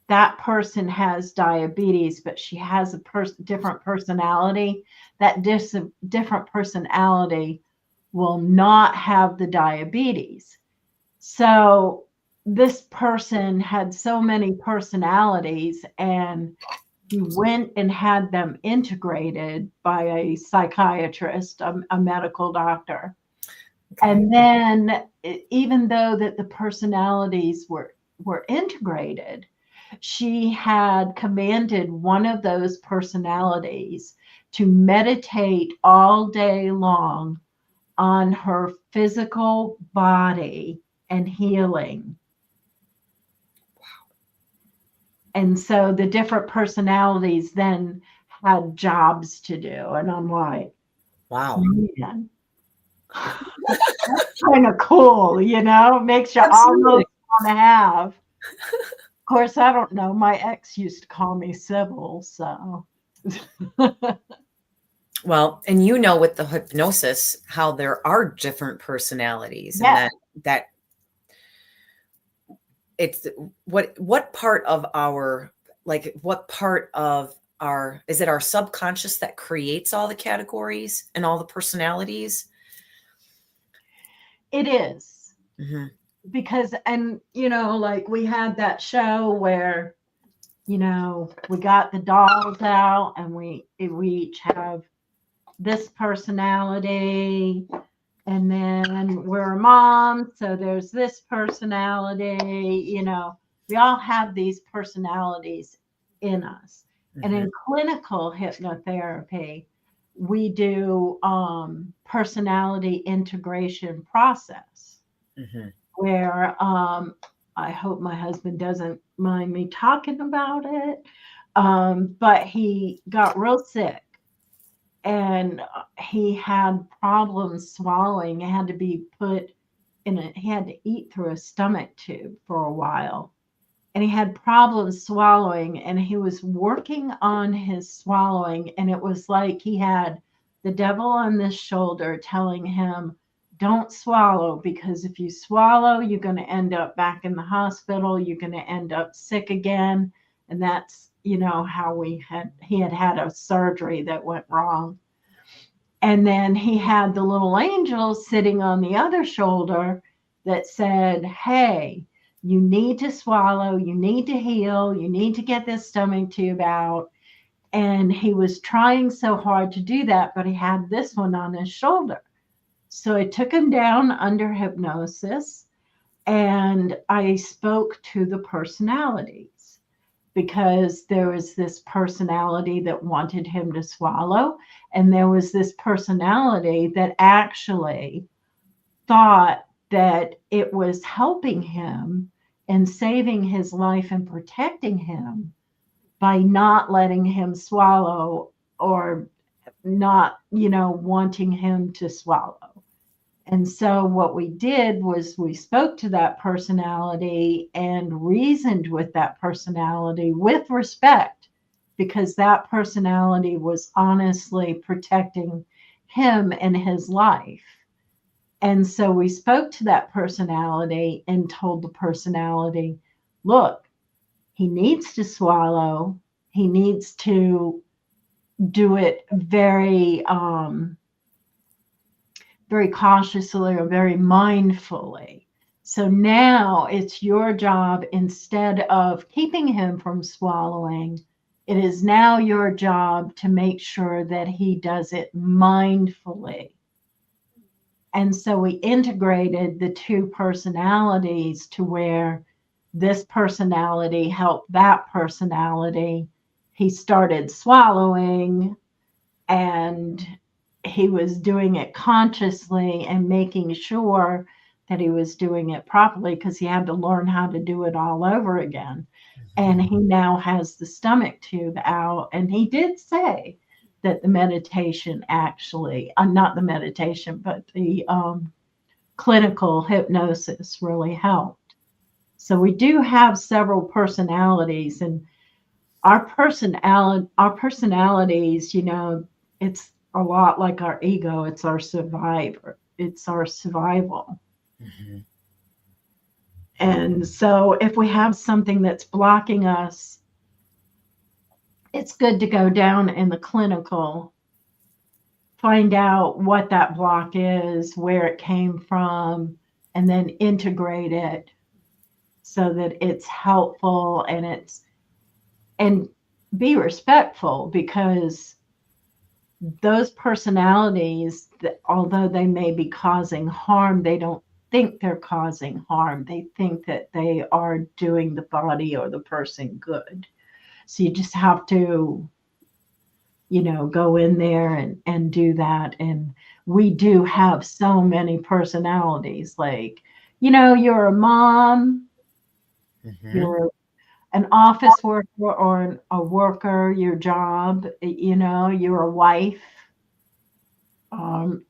that person has diabetes, but she has a different personality, that different personality will not have the diabetes. So this person had so many personalities, and he went and had them integrated by a psychiatrist, a medical doctor. And then, even though that the personalities were integrated, she had commanded one of those personalities to meditate all day long on her physical body and healing. And so the different personalities then had jobs to do. And I'm like, wow. Man, that's kind of cool, makes you almost want to have. Of course, I don't know. My ex used to call me Sybil, so. Well, and with the hypnosis, how there are different personalities, and that it's what part of our, is it our subconscious that creates all the categories and all the personalities? It is. Because, and like we had that show where, we got the dolls out, and we each have this personality, And then we're a mom, so there's this personality, we all have these personalities in us. And Mm-hmm. in clinical hypnotherapy, we do personality integration process Mm-hmm. where I hope my husband doesn't mind me talking about it. But he got real sick and he had problems swallowing. He had to be put he had to eat through a stomach tube for a while. And he had problems swallowing, and he was working on his swallowing. And it was like he had the devil on this shoulder telling him, don't swallow, because if you swallow, you're going to end up back in the hospital. You're going to end up sick again. And that's, how he had a surgery that went wrong. And then he had the little angel sitting on the other shoulder that said, hey, you need to swallow, you need to heal, you need to get this stomach tube out. And he was trying so hard to do that, but he had this one on his shoulder. So I took him down under hypnosis and I spoke to the personalities, because there was this personality that wanted him to swallow. And there was this personality that actually thought that it was helping him and saving his life and protecting him by not letting him swallow, or not, wanting him to swallow. And so what we did was we spoke to that personality and reasoned with that personality with respect, because that personality was honestly protecting him and his life. And so we spoke to that personality and told the personality, look, he needs to swallow. He needs to do it very cautiously or very mindfully. So now it's your job, instead of keeping him from swallowing, it is now your job to make sure that he does it mindfully. And so we integrated the two personalities to where this personality helped that personality. He started swallowing, and he was doing it consciously and making sure that he was doing it properly, because he had to learn how to do it all over again. And he now has the stomach tube out. And he did say that the meditation actually, not the meditation, but the clinical hypnosis really helped. So we do have several personalities, and our personalities, it's a lot like our ego. It's our survivor. It's our survival. Mm-hmm. And so if we have something that's blocking us, it's good to go down in the clinical, find out what that block is, where it came from, and then integrate it so that it's helpful, and be respectful, because those personalities, although they may be causing harm, they don't think they're causing harm. They think that they are doing the body or the person good. So you just have to, go in there and do that. And we do have so many personalities. Like, you're a mom, Mm-hmm. you're an office worker or a worker, your job, you're a wife.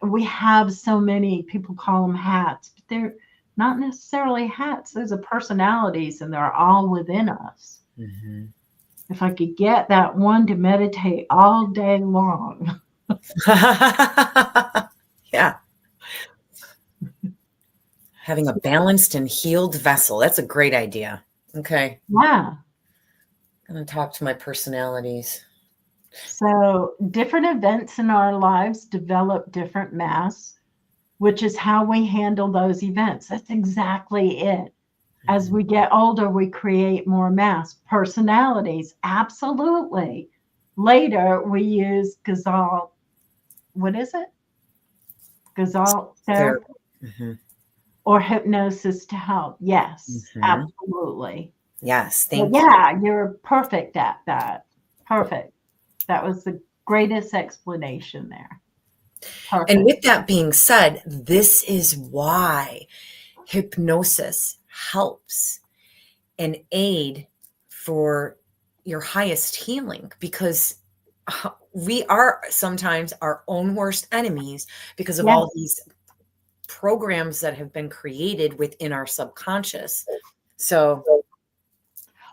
We have so many, people call them hats, but they're not necessarily hats. Those are personalities, and they're all within us. Mm-hmm. If I could get that one to meditate all day long. Yeah. Having a balanced and healed vessel. That's a great idea. Okay. Yeah. I'm going to talk to my personalities. So different events in our lives develop different mass, which is how we handle those events. That's exactly it. As we get older, we create more mass. Personalities, absolutely. Later, we use Gazal. What is it? Because all Very. therapy or hypnosis to help. Yes, absolutely. Yes, But thank you. yeah, you're perfect at that. Perfect. That was the greatest explanation there. And Perfect. with that being said, this is why hypnosis helps and aid for your highest healing, because we are sometimes our own worst enemies because of Yeah. all these programs that have been created within our subconscious. So,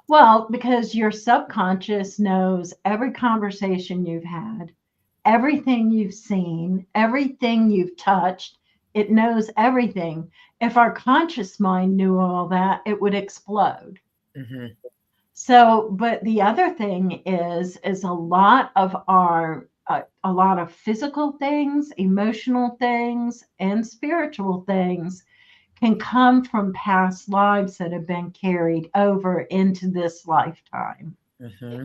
Well, because your subconscious knows every conversation you've had, everything you've seen, everything you've touched. It knows everything. If our conscious mind knew all that, it would explode. So, but the other thing is a lot of a lot of physical things, emotional things, and spiritual things can come from past lives that have been carried over into this lifetime.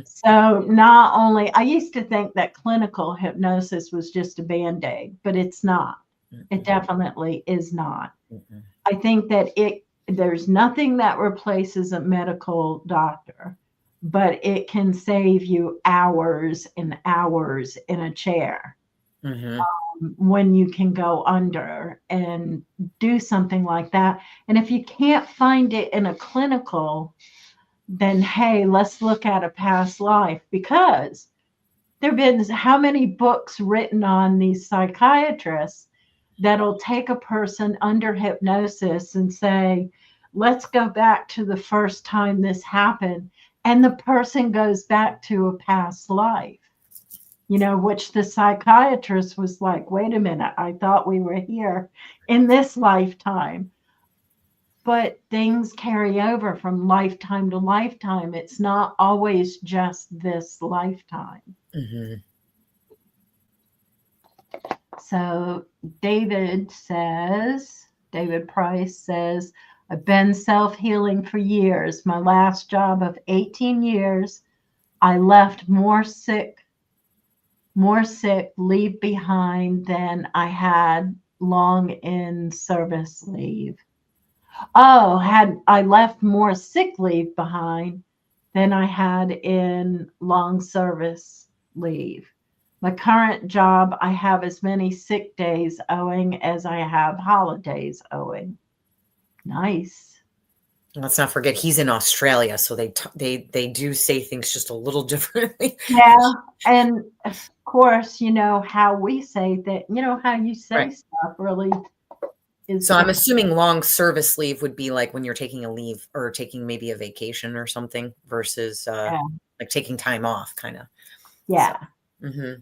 So, not only, I used to think that clinical hypnosis was just a band aid, but it's not. It definitely is not. I think that there's nothing that replaces a medical doctor, but it can save you hours and hours in a chair when you can go under and do something like that. And if you can't find it in a clinical, then hey, let's look at a past life, because there have been how many books written on these psychiatrists that'll take a person under hypnosis and say, let's go back to the first time this happened. And the person goes back to a past life, which the psychiatrist was like, wait a minute, I thought we were here in this lifetime. But things carry over from lifetime to lifetime. It's not always just this lifetime. So David Price says, I've been self-healing for years. My last job of 18 years, I left more sick leave behind than I had long in service leave. Oh, I left more sick leave behind than I had in long service leave. My current job, I have as many sick days owing as I have holidays owing. Nice. Let's not forget he's in Australia, so they do say things just a little differently. Yeah, and of course, how we say that, how you say stuff really is. So I'm assuming long service leave would be like when you're taking a leave or taking maybe a vacation or something versus like taking time off, kind of. Yeah. So,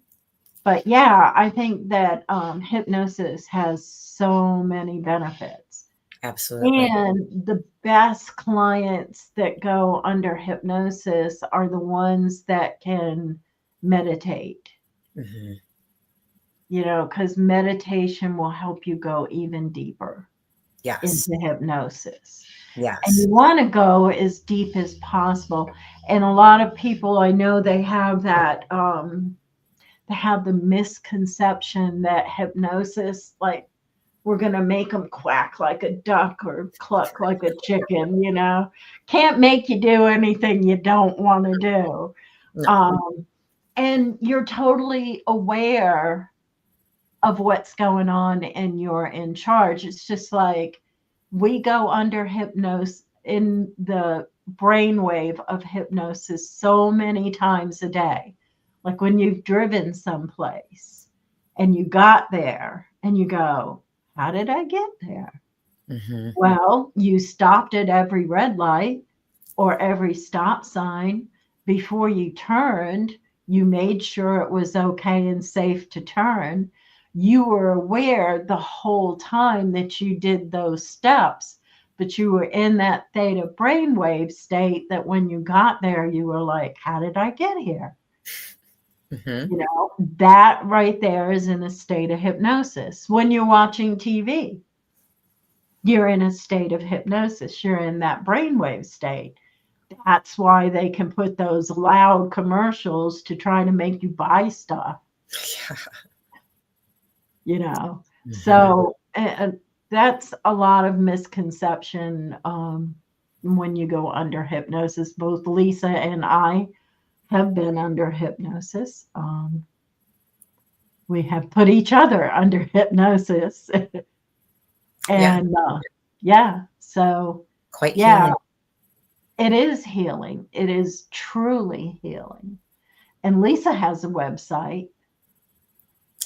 But yeah, I think that hypnosis has so many benefits. Absolutely. And the best clients that go under hypnosis are the ones that can meditate. Because meditation will help you go even deeper into hypnosis. Yes. And you want to go as deep as possible. And a lot of people, I know they have that, they have the misconception that hypnosis, like, we're going to make them quack like a duck or cluck like a chicken, can't make you do anything you don't want to do. No. And you're totally aware of what's going on and you're in charge. It's just like we go under hypnosis in the brainwave of hypnosis so many times a day. Like when you've driven someplace and you got there and you go, how did I get there? Well, you stopped at every red light or every stop sign. Before you turned, you made sure it was okay and safe to turn. You were aware the whole time that you did those steps, but you were in that theta brainwave state that when you got there, you were like, how did I get here? That right there is in a state of hypnosis. When you're watching TV, you're in a state of hypnosis. You're in that brainwave state. That's why they can put those loud commercials to try to make you buy stuff. So that's a lot of misconception when you go under hypnosis. Both Lisa and I have been under hypnosis. We have put each other under hypnosis. And so Quite yeah, healing. it is healing. It is truly healing. And Lisa has a website.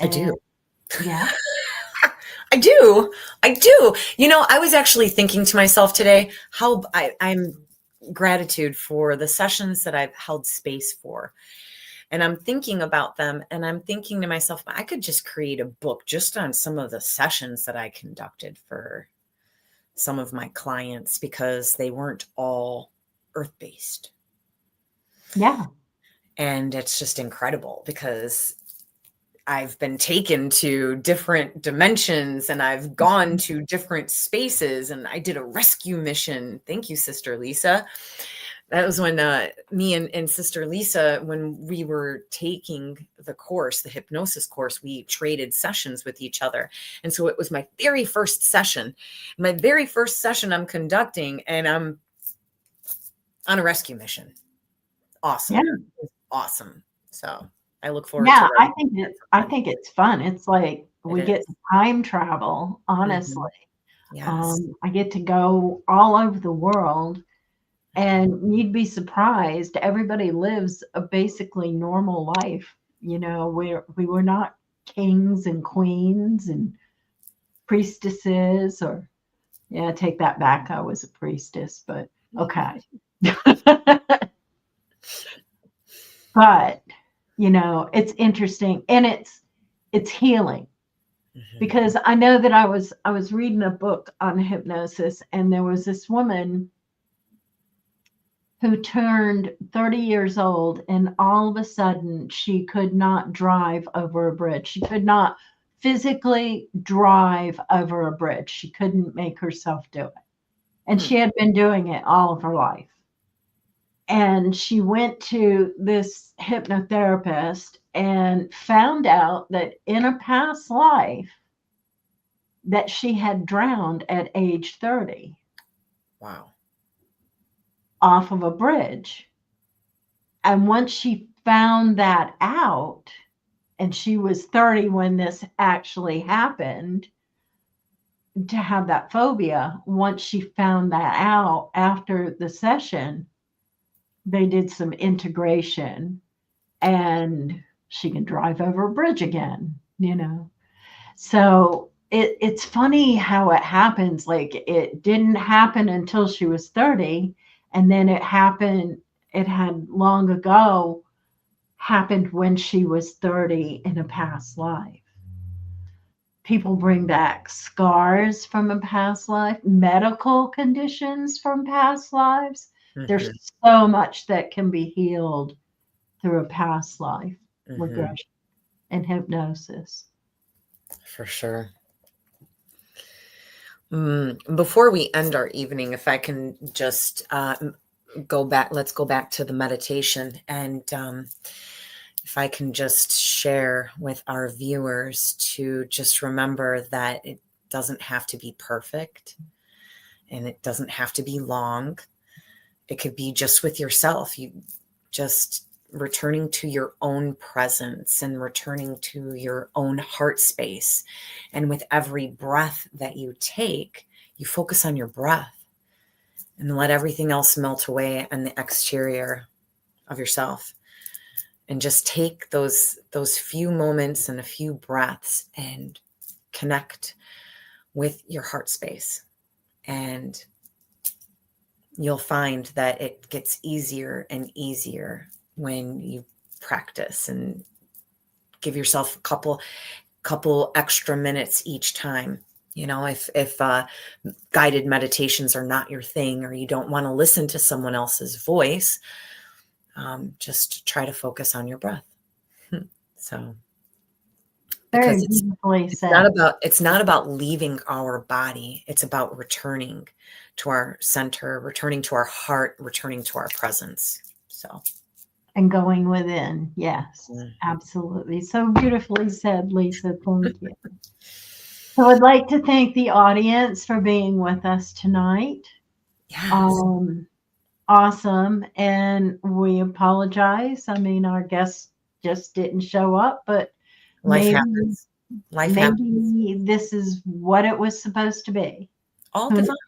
I do. Yeah. I do. I do. I was actually thinking to myself today how I'm gratitude for the sessions that I've held space for. And I'm thinking about them and I'm thinking to myself, I could just create a book just on some of the sessions that I conducted for some of my clients because they weren't all earth-based. Yeah. And it's just incredible because I've been taken to different dimensions and I've gone to different spaces and I did a rescue mission. Thank you, Sister Lisa. That was when me and Sister Lisa, when we were taking the course, the hypnosis course, we traded sessions with each other. And so it was my very first session I'm conducting and I'm on a rescue mission. Awesome. Yeah. Awesome. So I look forward Yeah, to I think it's fun. It's like we get to time travel, honestly. Yes. I get to go all over the world and you'd be surprised. Everybody lives a basically normal life. We were not kings and queens and priestesses take that back. I was a priestess, but okay. But it's interesting and it's healing because I know that I was reading a book on hypnosis and there was this woman who turned 30 years old and all of a sudden she could not drive over a bridge. She could not physically drive over a bridge. She couldn't make herself do it. And she had been doing it all of her life. And she went to this hypnotherapist and found out that in a past life that she had drowned at age 30. Wow. Off of a bridge. And once she found that out, and she was 30 when this actually happened, to have that phobia, once she found that out after the session, they did some integration and she can drive over a bridge again, So it's funny how it happens. Like it didn't happen until she was 30, and then it had long ago happened when she was 30 in a past life. People bring back scars from a past life, medical conditions from past lives. There's so much that can be healed through a past life regression and hypnosis. For sure. Before we end our evening, if I can just let's go back to the meditation. And if I can just share with our viewers to just remember that it doesn't have to be perfect and it doesn't have to be long. It could be just with yourself. You just returning to your own presence and returning to your own heart space. And with every breath that you take, you focus on your breath and let everything else melt away on the exterior of yourself. And just take those few moments and a few breaths and connect with your heart space. And you'll find that it gets easier and easier when you practice and give yourself a couple extra minutes each time. If guided meditations are not your thing or you don't want to listen to someone else's voice, just try to focus on your breath. So because it's not about leaving our body. It's about returning to our center, returning to our heart, returning to our presence. So. And going within. Yes, absolutely. So beautifully said, Lisa. Thank you. So I'd like to thank the audience for being with us tonight. Yes. Um, awesome. And we apologize. I mean, our guest just didn't show up, but Life maybe happens. Life happens. maybe this is what it was supposed to be. All Who divine. kn- Of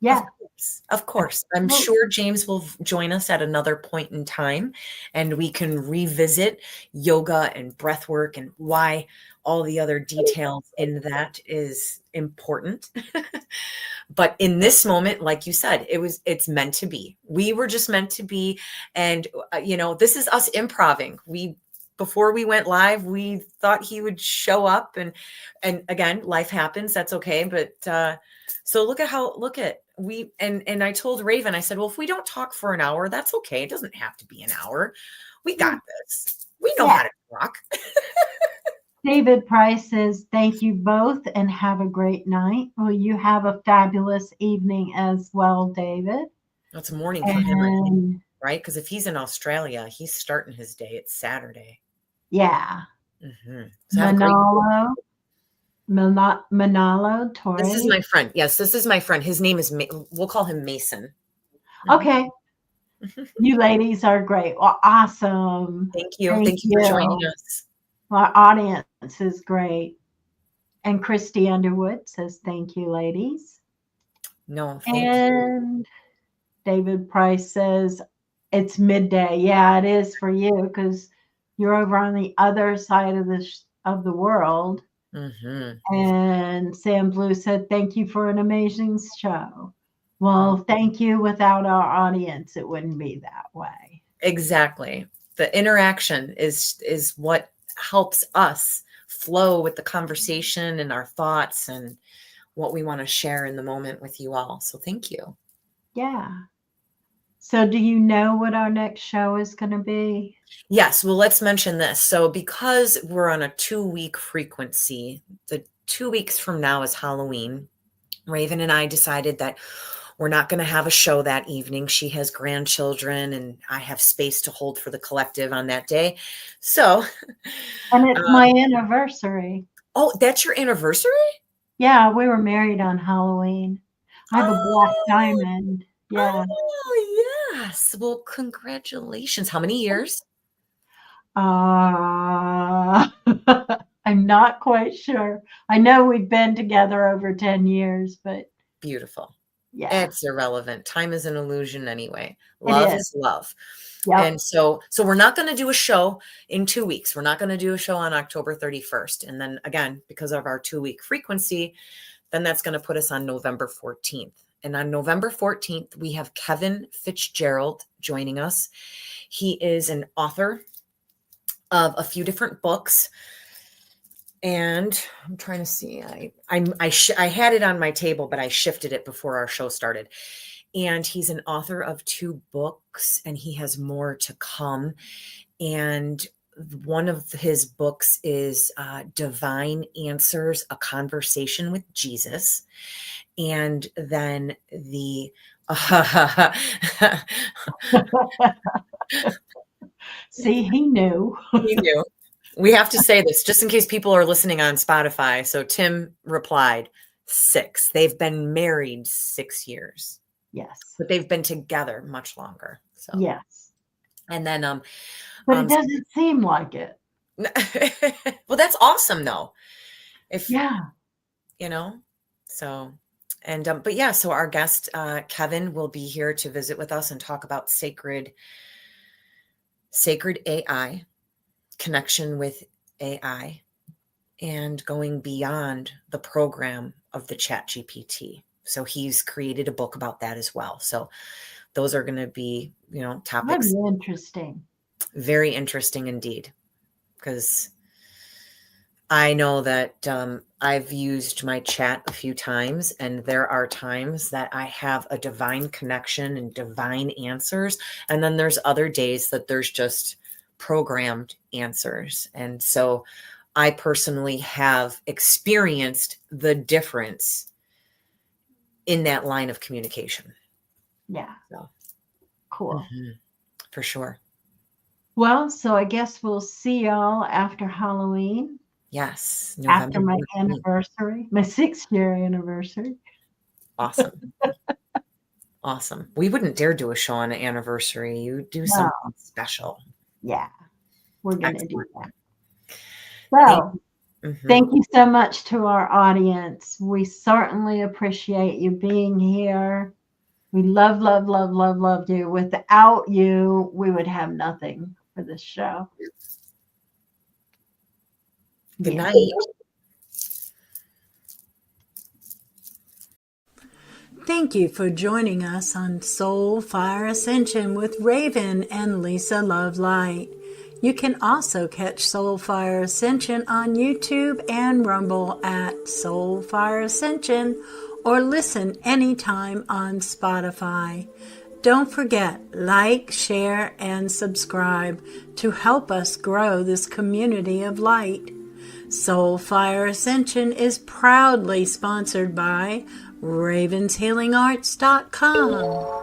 Yeah. course. Of course. I'm sure James will join us at another point in time and we can revisit yoga and breath work and why all the other details in that is important. But in this moment, like you said, it's meant to be. We were just meant to be. And, this is us improving. Before we went live, we thought he would show up and again, life happens. That's okay. But, so look at and I told Raven, I said, well, if we don't talk for an hour, that's okay. It doesn't have to be an hour. We got this. We know Yeah. how to talk. David Price says, thank you both and have a great night. Well, you have a fabulous evening as well, David. It's morning for him, I think, And right? Because if he's in Australia, he's starting his day. It's Saturday. yeah, So have a great Manalo, Manalo, This is Torre. my friend. Yes, this is my friend. His name is, we'll call him Mason. Okay. You ladies are great. Well, awesome. Thank you. Thank Thank you for joining us. Our audience is great. And Christy Underwood says, thank you, ladies. No, thank you. And David Price says, it's midday. Yeah, it is for you because you're over on the other side of the world. And Sam Blue said, thank you for an amazing show. Well, thank you. Without our audience, it wouldn't be that way. Exactly. The interaction is what helps us flow with the conversation and our thoughts and what we want to share in the moment with you all. So thank you. Yeah. So do you know what our next show is going to be? Yes. Well, let's mention this. So because we're on a 2-week frequency, the 2 weeks from now is Halloween. Raven and I decided that we're not going to have a show that evening. She has grandchildren and I have space to hold for the collective on that day. So. And it's my anniversary. Oh, that's your anniversary? Yeah, we were married on Halloween. I have a black diamond. Yeah. Oh, yes. Well, congratulations. How many years? I'm not quite sure. I know we've been together over 10 years, but Beautiful. yeah. It's irrelevant. Time is an illusion anyway. It Love is. is love. Yep. And so we're not going to do a show in 2 weeks. We're not going to do a show on October 31st. And then again, because of our 2-week frequency, then that's going to put us on November 14th. And on November 14th, we have Kevin Fitzgerald joining us. He is an author of a few different books. And I'm trying to see, I had it on my table, but I shifted it before our show started. And he's an author of 2 books and he has more to come. And one of his books is Divine Answers, A Conversation with Jesus. And then See, he knew. He knew. We have to say this just in case people are listening on Spotify. So Tim replied 6. They've been married 6 years. Yes. But they've been together much longer. So yes. And then but it doesn't seem like it. Well, that's awesome though. So but yeah, so our guest Kevin will be here to visit with us and talk about sacred AI, connection with AI, and going beyond the program of the ChatGPT. So he's created a book about that as well. So those are going to be, topics. Very interesting. Very interesting indeed. Because I know that I've used my chat a few times, and there are times that I have a divine connection and divine answers. And then there's other days that there's just programmed answers. And so I personally have experienced the difference in that line of communication. Yeah. So, cool. For sure. Well, so I guess we'll see y'all after Halloween. Yes. after November my 14th. anniversary, my 6-year anniversary. Awesome. Awesome. We wouldn't dare do a show on an anniversary. You do No, something special. yeah, we're going to do Excellent. that. Thank So, Mhm. thank you so much to our audience. We certainly appreciate you being here. We love, love, love, love, love you. Without you, we would have nothing for this show. Good Yeah. night. Thank you for joining us on Soul Fire Ascension with Raven and Lisa Love Light. You can also catch Soul Fire Ascension on YouTube and Rumble at Soul Fire Ascension, or listen anytime on Spotify. Don't forget, like, share, and subscribe to help us grow this community of light. Soul Fire Ascension is proudly sponsored by ravenshealingarts.com.